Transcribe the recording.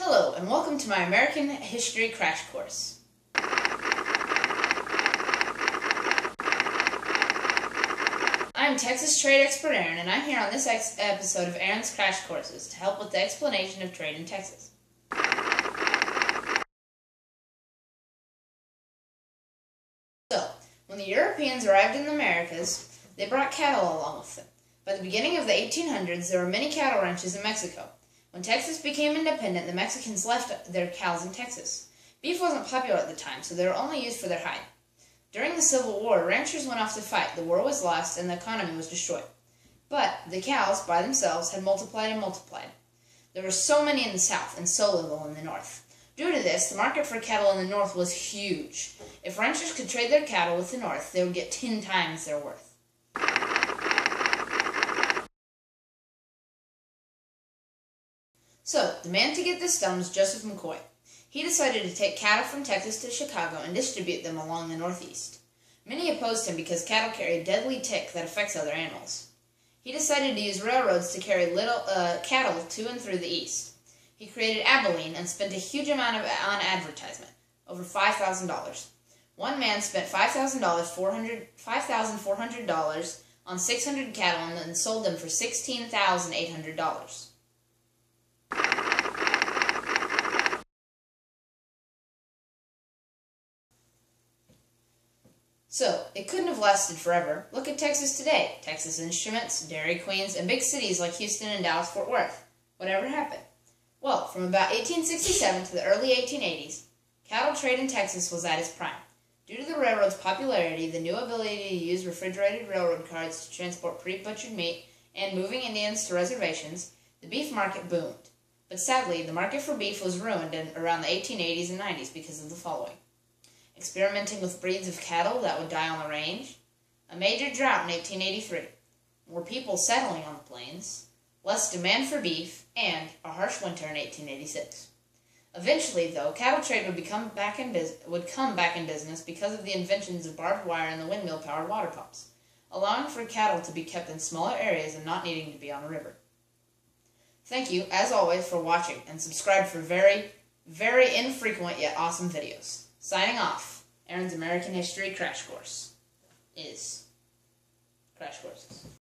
Hello, and welcome to my American History Crash Course. I'm Texas trade expert Aaron, and I'm here on this episode of Aaron's Crash Courses to help with the explanation of trade in Texas. So, when the Europeans arrived in the Americas, they brought cattle along with them. By the beginning of the 1800s, there were many cattle ranches in Mexico. When Texas became independent, the Mexicans left their cows in Texas. Beef wasn't popular at the time, so they were only used for their hide. During the Civil War, ranchers went off to fight, the war was lost, and the economy was destroyed. But the cows, by themselves, had multiplied and multiplied. There were so many in the south and so little in the north. Due to this, the market for cattle in the north was huge. If ranchers could trade their cattle with the north, they would get 10 times their worth. So, the man to get this done was Joseph McCoy. He decided to take cattle from Texas to Chicago and distribute them along the northeast. Many opposed him because cattle carry a deadly tick that affects other animals. He decided to use railroads to carry cattle to and through the east. He created Abilene and spent a huge amount on advertisement, over $5,000. One man spent $5,400 on 600 cattle and then sold them for $16,800. So, it couldn't have lasted forever. Look at Texas today. Texas Instruments, Dairy Queens, and big cities like Houston and Dallas-Fort Worth. Whatever happened? Well, from about 1867 to the early 1880s, cattle trade in Texas was at its prime. Due to the railroad's popularity, the new ability to use refrigerated railroad cars to transport pre-butchered meat, and moving Indians to reservations, the beef market boomed. But sadly, the market for beef was ruined around the 1880s and 90s because of the following. Experimenting with breeds of cattle that would die on the range, a major drought in 1883, more people settling on the plains, less demand for beef, and a harsh winter in 1886. Eventually, though, cattle trade would come back in business because of the inventions of barbed wire and the windmill-powered water pumps, allowing for cattle to be kept in smaller areas and not needing to be on a river. Thank you, as always, for watching, and subscribe for very, very infrequent yet awesome videos. Signing off, Aaron's American History Crash Course is Crash Courses.